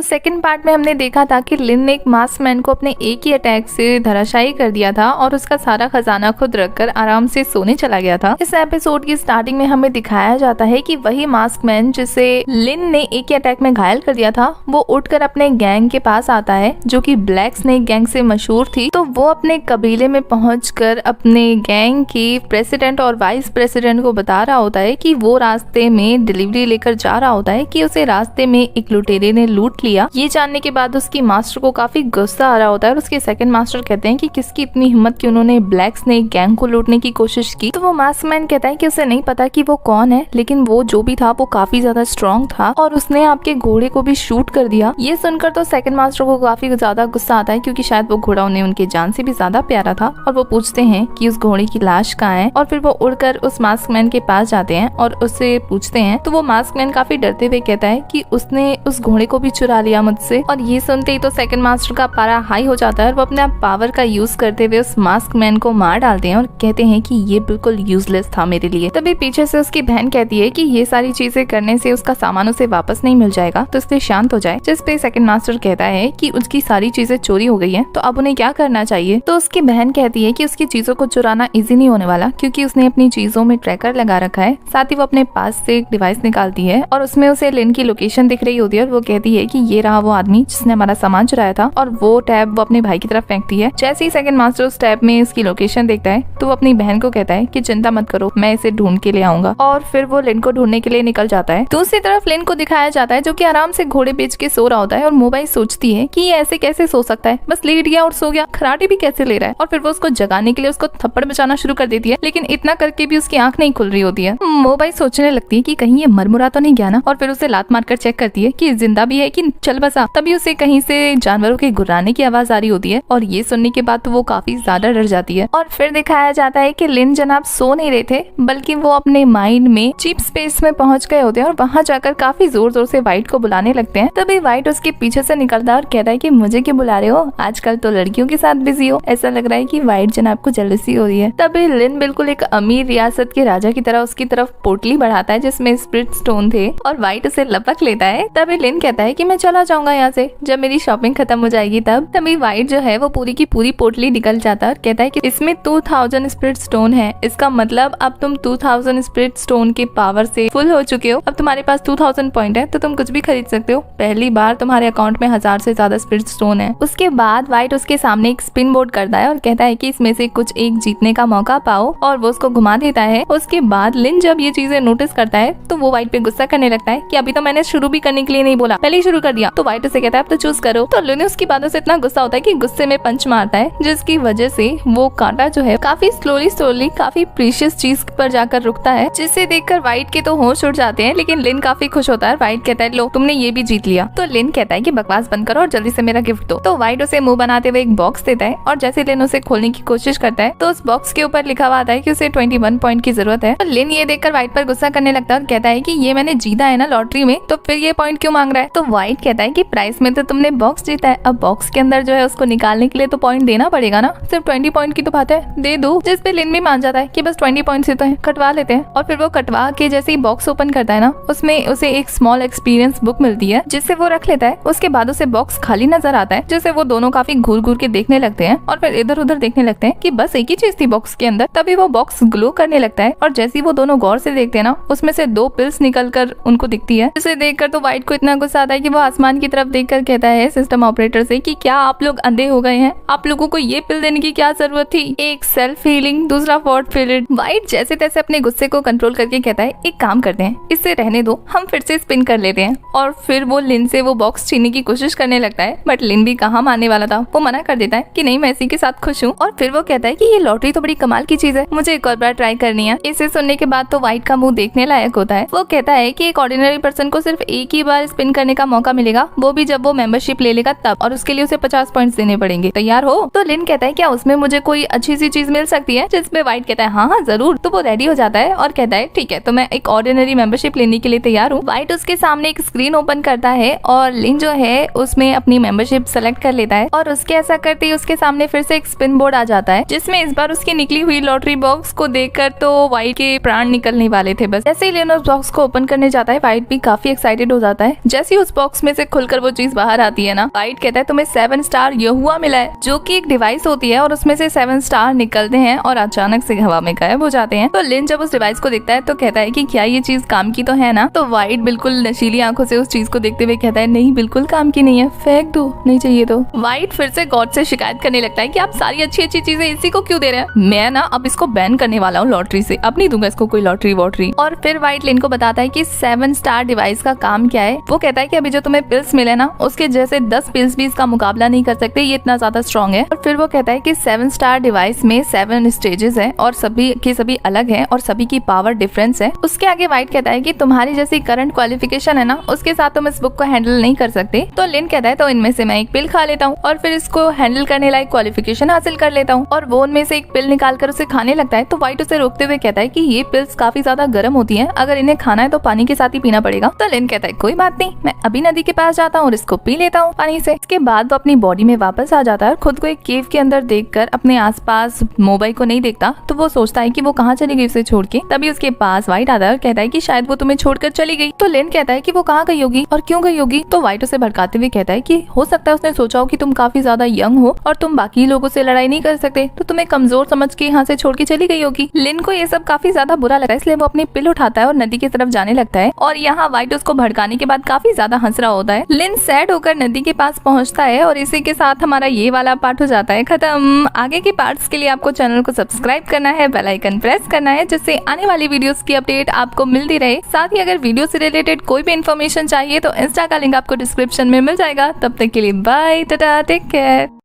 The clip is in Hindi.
तो सेकंड पार्ट में हमने देखा था कि लिन ने एक मास्क मैन को अपने एक ही अटैक से धराशायी कर दिया था और उसका सारा खजाना खुद रखकर आराम से सोने चला गया था। इस एपिसोड की स्टार्टिंग में हमें दिखाया जाता है कि वही मास्क मैन जिसे लिन ने एक ही अटैक में घायल कर दिया था वो उठकर अपने गैंग के पास आता है जो कि ब्लैक स्नेक गैंग से मशहूर थी। तो वो अपने कबीले में पहुंचकर अपने गैंग की प्रेसिडेंट और वाइस प्रेसिडेंट को बता रहा होता है कि वो रास्ते में डिलीवरी लेकर जा रहा होता है कि उसे रास्ते में एक लुटेरे ने लूट लिया। ये जानने के बाद उसकी मास्टर को काफी गुस्सा आ रहा होता है और उसके सेकंड मास्टर कहते हैं कि किसकी इतनी हिम्मत कि उन्होंने ब्लैक स्नेक गैंग को लूटने की कोशिश की। तो वो मास्क मैन कहता है कि उसे नहीं पता कि वो कौन है, लेकिन वो जो भी था वो काफी ज्यादा स्ट्रॉन्ग था और उसने आपके घोड़े को भी शूट कर दिया। ये सुनकर तो सेकंड मास्टर को काफी ज्यादा गुस्सा आता है क्योंकि शायद वो घोड़ा उन्हें उनके जान से भी ज्यादा प्यारा था और वो पूछते हैं कि उस घोड़े की लाश कहाँ है और फिर वो उड़कर उस मास्क मैन के पास जाते हैं और उससे पूछते हैं। तो वो मास्क मैन काफी डरते हुए कहता है कि उसने उस घोड़े को भी चुरा लिया मुझसे। और ये सुनते ही तो सेकंड मास्टर का पारा हाई हो जाता है और वो अपने पावर का यूज करते हुए उस मास्क मैन को मार डालते हैं और कहते हैं कि ये बिल्कुल यूजलेस था मेरे लिए। तभी पीछे से उसकी बहन कहती है कि ये सारी चीजें करने से उसका सामान उसे वापस नहीं मिल जाएगा तो इसलिए शांत हो जाए। जिस पे सेकंड मास्टर कहता है कि उसकी सारी चीजें चोरी हो गई हैं तो अब उन्हें क्या करना चाहिए। तो उसकी बहन कहती है कि उसकी चीजों को चुराना इजी नहीं होने वाला क्योंकि उसने अपनी चीजों में ट्रैकर लगा रखा है। साथ ही वो अपने पास से एक डिवाइस निकालती है और उसमें उसे लिन की लोकेशन दिख रही होती है और वो कहती है कि ये रहा वो आदमी जिसने हमारा सामान चुराया था और वो टैब वो अपने भाई की तरफ फेंकती है। जैसे ही सेकंड मास्टर उस टैब में इसकी लोकेशन देखता है तो वो अपनी बहन को कहता है कि चिंता मत करो, मैं इसे ढूंढ के ले आऊंगा और फिर वो लिन को ढूंढने के लिए निकल जाता है। दूसरी तरफ लिन को दिखाया जाता है जो कि आराम से घोड़े बेच के सो रहा होता है और मोबाइल सोचती है कि ये ऐसे कैसे सो सकता है, बस लेट गया और सो गया, खराटे भी कैसे ले रहा है। और फिर वो उसको जगाने के लिए उसको थप्पड़ बचाना शुरू कर देती है, लेकिन इतना करके भी उसकी आंख नहीं खुल रही होती है। मोबाइल सोचने लगती है कि कहीं ये मरमुरा तो नहीं गया ना और फिर उसे लात मारकर चेक करती है कि जिंदा भी है कि चल बसा। तभी उसे कहीं से जानवरों के गुर्राने की आवाज आ रही होती है और ये सुनने के बाद तो वो काफी ज्यादा डर जाती है। और फिर दिखाया जाता है कि लिन जनाब सो नहीं रहे थे बल्कि वो अपने माइंड में चीप स्पेस में पहुंच गए होते हैं और वहां जाकर काफी जोर जोर से वाइट को बुलाने लगते हैं। तभी वाइट उसके पीछे से निकलता है और कहता है कि मुझे क्यों बुला रहे हो, आजकल तो लड़कियों के साथ बिजी हो। ऐसा लग रहा है कि वाइट जनाब को जेलसी हो रही है। तभी लिन बिल्कुल एक अमीर रियासत के राजा की तरह उसकी तरफ पोटली बढ़ाता है जिसमें स्पिरिट स्टोन थे और वाइट उसे लपक लेता है। तभी लिन कहता है कि मैं चला जाऊंगा यहाँ से, जब मेरी शॉपिंग खत्म हो जाएगी तब। तभी वाइट जो है वो पूरी की पूरी पोटली निकल जाता है और कहता है कि इसमें 2000 स्पिरिट स्टोन है, इसका मतलब अब तुम 2000 स्पिरिट स्टोन के पावर से फुल हो चुके हो। अब तुम्हारे पास 2000 पॉइंट है तो तुम कुछ भी खरीद सकते हो। पहली बार तुम्हारे अकाउंट में 1000 से ज्यादा स्पिरिट स्टोन है। उसके बाद वाइट उसके सामने एक स्पिन बोर्ड करता है और कहता है कि इसमें से कुछ एक जीतने का मौका पाओ और वो उसको घुमा देता है। उसके बाद लिन जब ये चीजें नोटिस करता है तो वो वाइट पे गुस्सा करने लगता है कि अभी तो मैंने शुरू भी करने के लिए नहीं बोला, पहले ही शुरू कर दिया। तो वाइट उसे कहता है अब तो चूज करो। तो लिन उसकी बातों से इतना गुस्सा होता है कि गुस्से में पंच मारता है जिसकी वजह से वो कांटा जो है काफी स्लोली काफी प्रीशियस चीज पर जाकर रुकता है, जिसे देखकर वाइट के तो होश उड़ जाते हैं। लेकिन लिन काफी खुश होता है। वाइट कहता है लो तुमने ये भी जीत लिया। तो लिन कहता है कि बकवास बंद करो और जल्दी से मेरा गिफ्ट दो। तो वाइट उसे मुंह बनाते हुए एक बॉक्स देता है और जैसे लिन उसे खोलने की कोशिश करता है तो उस बॉक्स के ऊपर लिखा हुआ आता है कि उसे 21 पॉइंट की जरूरत है। तो लिन ये देखकर वाइट पर गुस्सा करने लगता है और कहता है कि ये मैंने जीता है ना लॉटरी में, तो फिर ये पॉइंट क्यों मांग रहा है। तो वाइट कहता है कि प्राइस में तो तुमने बॉक्स जीता है, अब बॉक्स के अंदर जो है उसको निकालने के लिए तो पॉइंट देना पड़ेगा ना, सिर्फ 20 पॉइंट की तो बात है, दे दो। जिस पे लिन भी मान जाता है कि बस 20 पॉइंट से तो है, कटवा लेते हैं। और फिर वो कटवा के जैसे ही बॉक्स ओपन करता है ना उसमें उसे एक स्मॉल एक्सपीरियंस बुक मिलती है जिससे वो रख लेता है। उसके बाद उसे बॉक्स खाली नजर आता है जिसे वो दोनों काफी घूर घूर के देखने लगते हैं और फिर इधर उधर देखने लगते हैं कि बस एक ही चीज थी बॉक्स के अंदर। तभी वो बॉक्स ग्लो करने लगता है और जैसे ही वो दोनों गौर से देखते हैं ना उसमें से 2 पिल्स निकलकर उनको दिखती है, जिसे देखकर तो वाइट को इतना गुस्सा आता है कि वो आसमान की तरफ देखकर कहता है सिस्टम ऑपरेटर से कि क्या आप लोग अंधे हो गए हैं, आप लोगों को ये पिल देने की क्या जरूरत थी, एक सेल्फ हीलिंग दूसरा फॉर्ट फिलिड। वाइट जैसे तैसे अपने गुस्से को कंट्रोल करके कहता है एक काम करते हैं, इससे रहने दो, हम फिर से स्पिन कर लेते हैं। और फिर वो लिन से वो बॉक्स छीनने की कोशिश करने लगता है बट लिन भी कहाँ मानने वाला था, वो मना कर देता है कि नहीं मैं इसी के साथ खुश हूँ। और फिर वो कहता है कि ये लॉटरी तो बड़ी कमाल की चीज है, मुझे एक और बार ट्राई करनी है। इसे सुनने के बाद तो वाइट का मुंह देखने लायक होता है। वो कहता है कि एक ऑर्डिनरी पर्सन को सिर्फ एक ही बार स्पिन करने का मौका मिलेगा, वो भी जब वो मेंबरशिप ले लेगा तब, और उसके लिए उसे 50 पॉइंट्स देने पड़ेंगे, तैयार हो। तो लिन कहता है क्या उसमें मुझे कोई अच्छी सी चीज मिल सकती है, जिसपे वाइट कहता है हाँ जरूर। तो वो रेडी हो जाता है और कहता है ठीक है तो मैं एक ऑर्डिनरी मेंबरशिप लेने के लिए तैयार हूँ। वाइट उसके सामने एक स्क्रीन ओपन करता है और लिन जो है उसमें अपनी मेंबरशिप सेलेक्ट कर लेता है और उसके ऐसा करते ही उसके सामने फिर से एक स्पिन बोर्ड आ जाता है जिसमें इस बार उसकी निकली हुई लॉटरी बॉक्स को देखकर तो वाइट के प्राण निकलने वाले थे। बस जैसे ही लिन उस बॉक्स को ओपन करने जाता है वाइट भी काफी एक्साइटेड हो जाता है। जैसे ही उस बॉक्स में उसमें से खुलकर वो चीज बाहर आती है ना, वाइट कहता है तुम्हें 7 स्टार यहुआ मिला है, जो कि एक डिवाइस होती है और उसमें से 7 स्टार निकलते हैं और अचानक से हवा में गायब हो जाते हैं। तो लिन जब उस डिवाइस को देखता है तो कहता है कि क्या ये चीज काम की तो है ना। तो वाइट बिल्कुल नशीली आंखों से उस चीज को देखते हुए कहता है नहीं बिल्कुल काम की नहीं है, फेंक दो, नहीं चाहिए। तो वाइट फिर से गॉड से शिकायत करने लगता है कि आप सारी अच्छी अच्छी चीजें इसी को क्यों दे रहे हैं, मैं ना अब इसको बैन करने वाला हूँ लॉटरी से, अब नहीं दूंगा इसको कोई लॉटरी वॉटरी। और फिर वाइट लिन को बताता है कि 7 स्टार डिवाइस का काम क्या है। वो कहता है कि अभी जो तुम्हें पिल्स मिले ना उसके जैसे 10 पिल्स भी इसका मुकाबला नहीं कर सकते, ये इतना ज्यादा स्ट्रॉन्ग है। और फिर वो कहता है कि 7 स्टार डिवाइस में 7 स्टेजेस है और सभी के सभी अलग है और सभी की पावर डिफरेंस है। उसके आगे वाइट कहता है कि तुम्हारी जैसी करंट क्वालिफिकेशन है ना उसके साथ तुम इस बुक को हैंडल नहीं कर सकते। तो लिन कहता है तो इनमें से मैं एक पिल खा लेता हूँ और फिर इसको हैंडल करने लायक क्वालिफिकेशन हासिल कर लेता हूँ। और वो उनमें से एक पिल निकाल कर उसे खाने लगता है। तो वाइट उसे रोकते हुए कहता है कि ये पिल्स काफी ज्यादा गर्म होती हैं, अगर इन्हें खाना है तो पानी के साथ ही पीना पड़ेगा। तो लिन कहता है कोई बात नहीं, मैं अभी नदी के पास जाता हूँ और इसको पी लेता हूँ पानी से। इसके बाद वो अपनी बॉडी में वापस आ जाता है और खुद को एक केव के अंदर देखकर अपने आसपास मोबाइल को नहीं देखता। तो वो सोचता है कि वो कहाँ चली गई उसे छोड़ के। तभी उसके पास वाइट आता है और कहता है कि शायद वो तुम्हें छोड़कर चली गई। तो लिन कहता है कि वो कहाँ गई होगी और क्यों गई होगी। तो वाइट उसे भड़काते हुए कहता है कि हो सकता है उसने सोचा हो कि तुम काफी ज्यादा यंग हो और तुम बाकी लोगों से लड़ाई नहीं कर सकते, तो तुम्हें कमजोर समझ के यहाँ से छोड़ के चली गई होगी। लिन को ये सब काफी ज्यादा बुरा लगता है, इसलिए वो अपनी पिल उठाता है और नदी की तरफ जाने लगता है। और यहाँ वाइट उसको भड़काने के बाद काफी ज्यादा हंस रहा होता है। लिन सैड होकर नदी के पास पहुंचता है और इसी के साथ हमारा ये वाला पार्ट हो जाता है खत्म। आगे के पार्ट्स के लिए आपको चैनल को सब्सक्राइब करना है, बेल आइकन प्रेस करना है, जिससे आने वाली वीडियोस की अपडेट आपको मिलती रहे। साथ ही अगर वीडियो से रिलेटेड कोई भी इन्फॉर्मेशन चाहिए तो इंस्टा का लिंक आपको डिस्क्रिप्शन में मिल जाएगा। तब तक के लिए बाय, टाटा, टेक केयर।